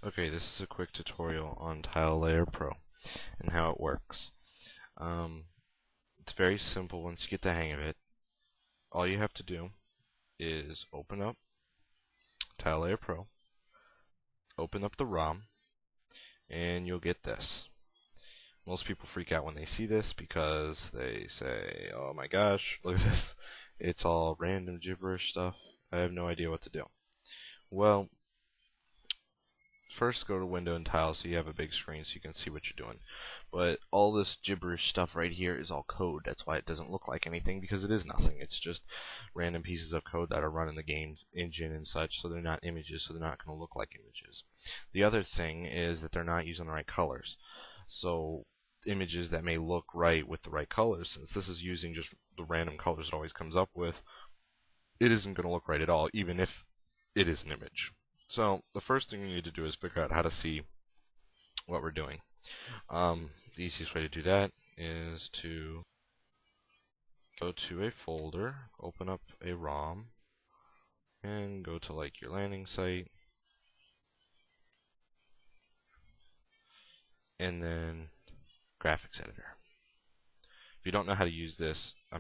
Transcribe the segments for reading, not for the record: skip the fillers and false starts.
Okay, this is a quick tutorial on Tile Layer Pro and how it works. Um, it's very simple once you get the hang of it. All you have to do is open up Tile Layer Pro, open up the ROM, and you'll get this. Most people freak out when they see this because they say, oh my gosh, look at this. It's all random gibberish stuff. I have no idea what to do. Well, first go to Window and Tile so you have a big screen so you can see what you're doing. But all this gibberish stuff right here is all code. That's why it doesn't look like anything, because it is nothing. It's just random pieces of code that are run in the game engine and such, so they're not images, so they're not going to look like images. The other thing is that they're not using the right colors. So images that may look right with the right colors, since this is using just the random colors it always comes up with, it isn't going to look right at all, even if it is an image. So the first thing we need to do is figure out how to see what we're doing. The easiest way to do that is to go to a folder, open up a ROM, and go to like your landing site, and then graphics editor. If you don't know how to use this, I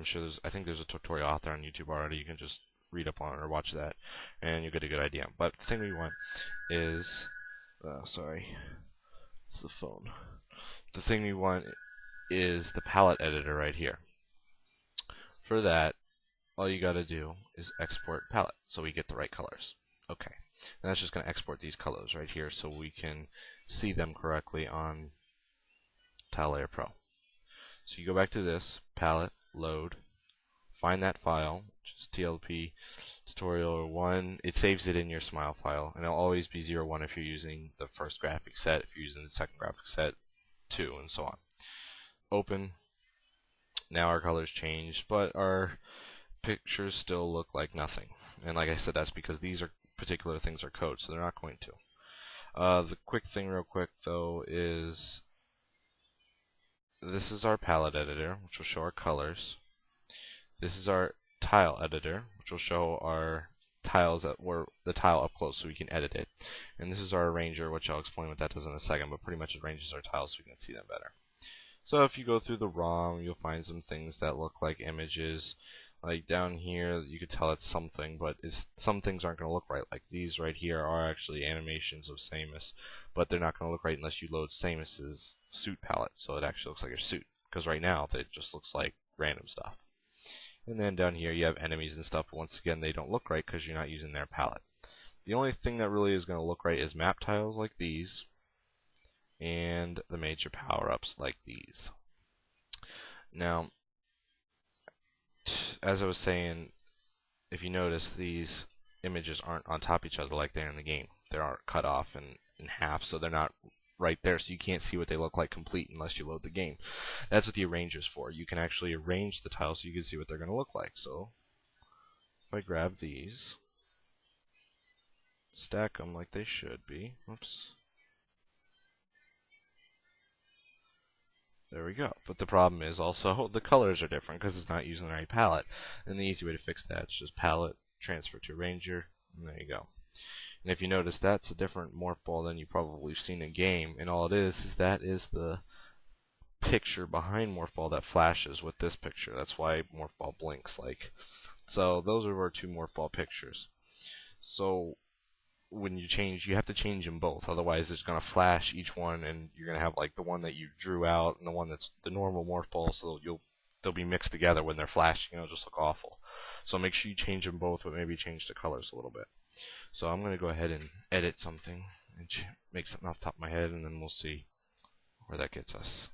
think there's a tutorial out there on YouTube already. You can just read up on it or watch that, and you'll get a good idea. But the thing we want is, sorry, it's the phone. The thing we want is the palette editor right here. For that, all you gotta do is export palette so we get the right colors. Okay, and that's just gonna export these colors right here so we can see them correctly on Tile Layer Pro. So you go back to this, palette, load, find that file, which is TLP tutorial 1. It saves it in your smile file, and it'll always be 01 if you're using the first graphic set, if you're using the second graphic set, 2, and so on. Open. Now our colors changed, but our pictures still look like nothing. And like I said, that's because these are particular things are code, so they're not going to. The quick thing real quick though is this is our palette editor, which will show our colors. This is our tile editor, which will show our tiles that were the tile up close so we can edit it. And this is our arranger, which I'll explain what that does in a second, but pretty much arranges our tiles so we can see them better. So if you go through the ROM, you'll find some things that look like images. Like down here, you could tell it's something, but some things aren't going to look right. Like these right here are actually animations of Samus, but they're not going to look right unless you load Samus's suit palette, so it actually looks like her suit. Because right now, it just looks like random stuff. And then down here, you have enemies and stuff, but once again, they don't look right because you're not using their palette. The only thing that really is going to look right is map tiles like these, and the major power-ups like these. Now, as I was saying, if you notice, these images aren't on top of each other like they're in the game. They are cut off in half, so they're not right there, so you can't see what they look like complete unless you load the game. That's what the arranger's for. You can actually arrange the tiles so you can see what they're going to look like. So, if I grab these, stack them like they should be. Oops. There we go. But the problem is also the colors are different because it's not using the right palette. And the easy way to fix that is just palette, transfer to arranger, and there you go. And if you notice, that's a different morph ball than you probably have seen in game. And all it is that is the picture behind morph ball that flashes with this picture. That's why morph ball blinks like. So those are our two morph ball pictures. So when you change, you have to change them both. Otherwise, it's going to flash each one, and you're going to have like the one that you drew out and the one that's the normal morph ball. So they'll be mixed together when they're flashing. It'll just look awful. So make sure you change them both, but maybe change the colors a little bit. So I'm going to go ahead and edit something and make something off the top of my head, and then we'll see where that gets us.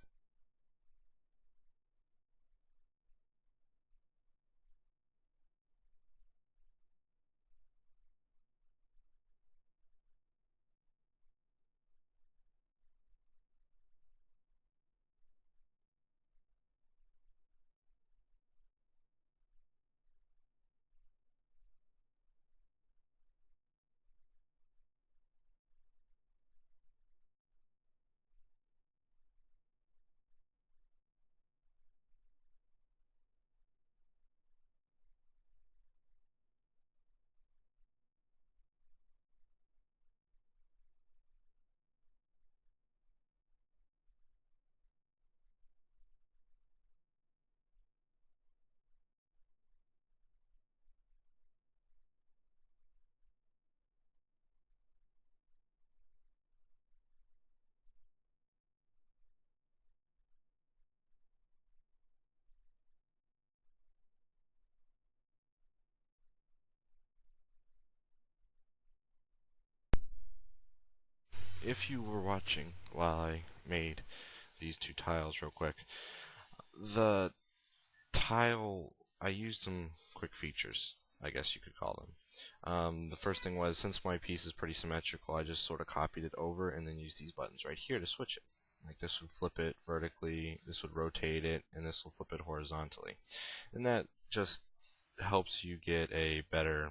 if you were watching while I made these two tiles real quick, the tile, I used some quick features, I guess you could call them. The first thing was, since my piece is pretty symmetrical, I just sort of copied it over and then used these buttons right here to switch it. Like this would flip it vertically, this would rotate it, and this will flip it horizontally. And that just helps you get a better,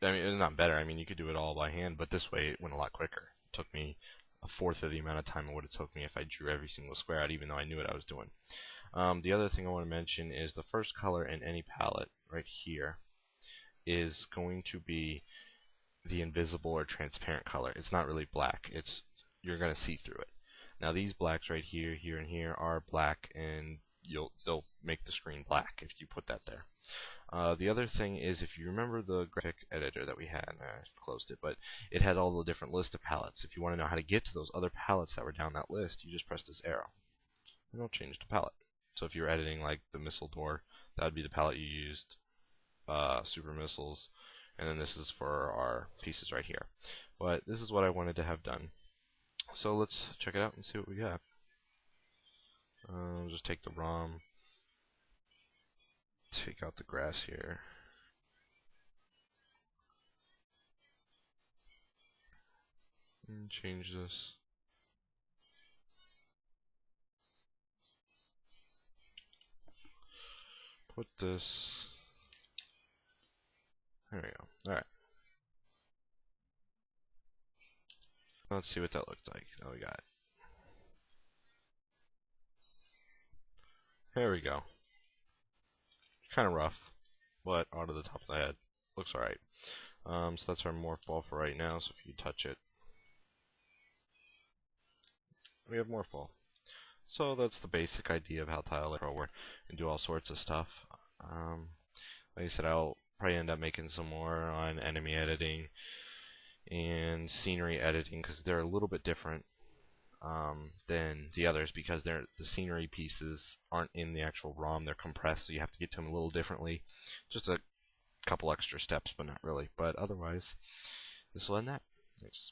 I mean, not better, I mean, you could do it all by hand, but this way it went a lot quicker. It took me a fourth of the amount of time it would have took me if I drew every single square out, even though I knew what I was doing. The other thing I want to mention is the first color in any palette right here is going to be the invisible or transparent color. It's not really black. You're going to see through it. Now these blacks right here, here, and here are black, and they'll make the screen black if you put that there. The other thing is, if you remember the graphic editor that we had, I closed it, but it had all the different list of palettes. If you want to know how to get to those other palettes that were down that list, you just press this arrow, and it'll change the palette. So if you're editing like the missile door, that would be the palette you used, Super Missiles, and then this is for our pieces right here. But this is what I wanted to have done. So let's check it out and see what we got. Just take the ROM, take out the grass here. And change this. Put this. There we go. Alright. Let's see what that looks like. Oh, we got it. There we go. Kind of rough, but out of the top of the head. Looks alright. So that's our morph ball for right now, so if you touch it, we have morph ball. So that's the basic idea of how tile pro work and do all sorts of stuff. Like I said, I'll probably end up making some more on enemy editing and scenery editing because they're a little bit different than the others because the scenery pieces aren't in the actual ROM. They're compressed, so you have to get to them a little differently. Just a couple extra steps, but not really. But otherwise, this will end that. Thanks.